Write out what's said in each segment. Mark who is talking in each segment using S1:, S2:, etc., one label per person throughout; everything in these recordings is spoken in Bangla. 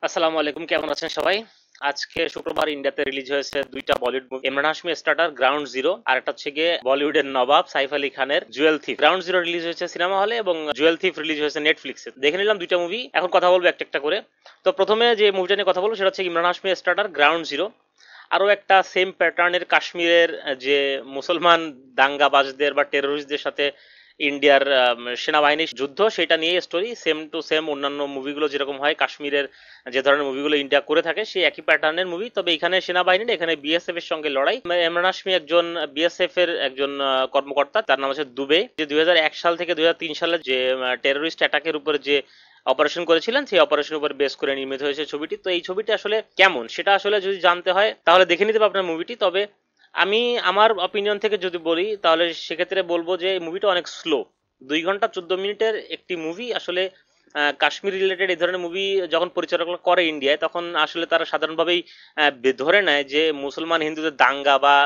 S1: আসসালামু আলাইকুম, কেমন আছেন সবাই? আজকে শুক্রবার ইন্ডিয়াতে রিলিজ হয়েছে দুইটা Bollywood movie, Emraan Hashmi starter ground zero, আর একটা হচ্ছে গিয়ে বলিউডের নবাব সাইফ আলী খানের jewel thief. Ground zero release হয়েছে সিনেমা হলে এবং জুয়েল থিফ রিলিজ হয়েছে নেটফ্লিক্সে। দেখে নিলাম দুইটা মুভি, এখন কথা বলবো একটা একটা করে। তো প্রথমে যে মুভিটা নিয়ে কথা বলবো সেটা হচ্ছে Imran Hashmi starter ground zero. আরো একটা সেম প্যাটার্নের কাশ্মীরের যে মুসলমান দাঙ্গাবাজদের বা টেরোরিস্টদের সাথে ইন্ডিয়ার সেনাবাহিনীর যুদ্ধ, সেটা নিয়ে স্টোরি। সেম টু সেম অন্যান্য মুভিগুলো যেরকম হয় কাশ্মীরের যে ধরনের মুভিগুলো ইন্ডিয়া করে থাকে সেই একই প্যাটার্নের মুভি, তবে এখানে সেনাবাহিনীর, এখানে বিএসএফ এর সঙ্গে লড়াই। ইমরান হাশমি একজন বিএসএফ এর একজন কর্মকর্তা, তার নাম হচ্ছে দুবে, যে 2001 সাল থেকে 2003 সালে যে টেরোরিস্ট অ্যাটাকের উপর যে অপারেশন করেছিলেন সেই অপারেশনের উপর বেস করে নির্মিত হয়েছে ছবিটি। তো এই ছবিটি আসলে কেমন সেটা আসলে যদি জানতে হয় তাহলে দেখে নিতে হবে আপনার মুভিটি। তবে আমি আমার অপিনিয়ন থেকে যদি বলি তাহলে সেক্ষেত্রে বলবো যে মুভিটা অনেক স্লো। 2 ঘন্টা 14 মিনিটের একটি মুভি আসলে কাশ্মীর রিলেটেড এই ধরনের মুভি যখন পরিচালনা করে ইন্ডিয়ায়, তখন আসলে তারা সাধারণভাবেই ধরে নেয় যে মুসলমান হিন্দুদের দাঙ্গা বা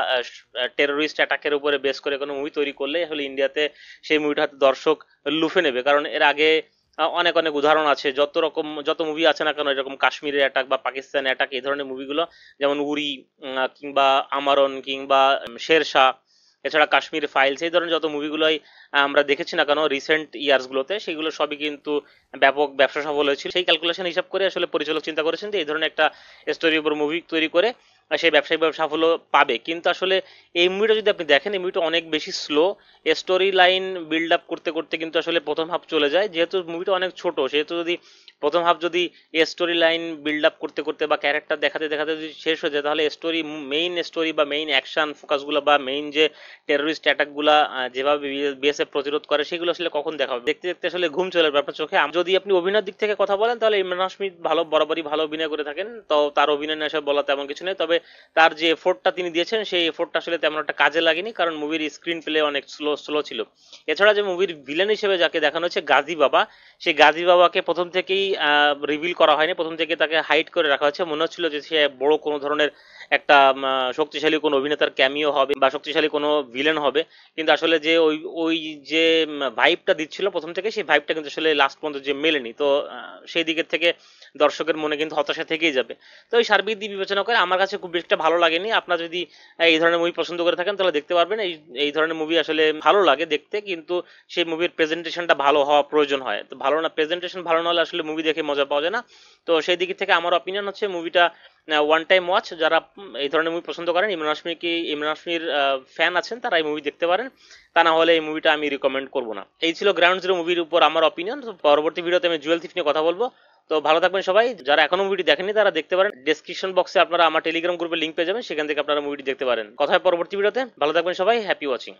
S1: টেরোরিস্ট অ্যাটাকের উপরে বেস করে কোনো মুভি তৈরি করলে আসলে ইন্ডিয়াতে সেই মুভিটা হয়তো দর্শক লুফে নেবে। কারণ এর আগে অনেক অনেক উদাহরণ আছে, যত মুভি আছে না কেন এরকম কাশ্মীরের অ্যাটাক বা পাকিস্তান অ্যাটাক এই ধরনের মুভিগুলো, যেমন উরি কিংবা আমারন কিংবা শেরশাহ, এছাড়া কাশ্মীর ফাইলস, এই ধরনের যত মুভিগুলোই আমরা দেখেছি না কেন রিসেন্ট ইয়ার্সগুলোতে, সেগুলো সবই কিন্তু ব্যাপক ব্যবসা সফল হয়েছিল। সেই ক্যালকুলেশন হিসাব করে আসলে পরিচালক চিন্তা করেছেন যে এই ধরনের একটা স্টোরির উপর মুভি তৈরি করে সেই ব্যবসায়িকভাবে সাফল্য পাবে। কিন্তু আসলে এই মুভিটা যদি আপনি দেখেন, এই মুভিটা অনেক বেশি slow. Story line build up করতে করতে কিন্তু আসলে প্রথম হাফ চলে যায়। যেহেতু মুভিটা অনেক ছোট, সেহেতু যদি প্রথম হাফ যদি স্টোরি লাইন বিল্ড আপ করতে করতে বা ক্যারেক্টার দেখাতে দেখাতে যদি শেষ হয়ে যায়, তাহলে মেইন স্টোরি বা মেইন অ্যাকশন ফোকাসগুলো বা মেইন যে টেরোরিস্ট অ্যাটাকগুলা যেভাবে বিএসএফ প্রতিরোধ করে সেগুলো আসলে কখন দেখা হবে? দেখতে দেখতে আসলে ঘুম চলে যাবে আপনার চোখে। যদি আপনি অভিনয়ের দিক থেকে কথা বলেন তাহলে ইমরান হাশমি বরাবরই ভালো অভিনয় করে থাকেন, তো তার অভিনয় নিয়ে আসলে বলা তেমন কিছু নেই। তবে তার যে এফোর্টটা তিনি দিয়েছেন সেই এফোর্টটা আসলে তেমন একটা কাজে লাগেনি, কারণ মুভির স্ক্রিন প্লে অনেক স্লো স্লো ছিল। এছাড়া যে মুভির ভিলেন হিসেবে যাকে দেখানো হচ্ছে গাজী বাবা, সেই গাজী বাবাকে প্রথম থেকেই রিভিল করা হয়নি, প্রথম থেকে তাকে হাইড করে রাখা হয়েছে। মনে হচ্ছিল যে সে বড় কোনো ধরনের একটা শক্তিশালী কোনো অভিনেতার ক্যামিও হবে বা শক্তিশালী কোনো ভিলেন হবে, কিন্তু আসলে যে ওই ওই যে ভাইবটা দিচ্ছিল প্রথম থেকে, সেই ভাইবটা কিন্তু আসলে লাস্ট পর্যন্ত যে মেলেনি। তো সেই দিকের থেকে দর্শকের মনে কিন্তু হতাশা থেকেই যাবে। তো এই সার্বিক দিক বিবেচনা করে আমার কাছে খুব একটা ভালো লাগেনি। আপনারা যদি এই ধরনের মুভি পছন্দ করে থাকেন তাহলে দেখতে পারবেন। এই ধরনের মুভি আসলে ভালো লাগে দেখতে, কিন্তু সেই মুভির প্রেজেন্টেশনটা ভালো হওয়া প্রয়োজন হয়। তো ভালো না, প্রেজেন্টেশন ভালো না হলে আসলে মুভি দেখে মজা পাওয়া যায় না। তো সেই দিক থেকে আমার অপিনিয়ন হচ্ছে মুভিটা ওয়ান টাইম ওয়াচ। যারা এই ধরনের মুভি পছন্দ করেন, ইমরান হাশমির ফ্যান আছেন, তারা এই মুভি দেখতে পারেন। তা না হলে এই মুভিটা আমি রিকমেন্ড করবো না। এই ছিল গ্রাউন্ড জিরো মুভির উপর আমার অপিনিয়ন। পরবর্তী ভিডিওতে আমি জুয়েল থিফ নিয়ে কথা বলবো। তো ভালো থাকবেন সবাই, যারা এখনো মুভিটি দেখেনি তারা দেখতে পারেন। ডেসক্রিপশন বক্সে আপনারা আমার টেলিগ্রাম গ্রুপের লিঙ্ক পেয়ে যাবেন, সেখান থেকে আপনারা মুভিটি দেখতে পারেন। কথা হয় পরবর্তী ভিডিওতে। ভালো থাকবেন সবাই, হ্যাপি ওয়াচিং।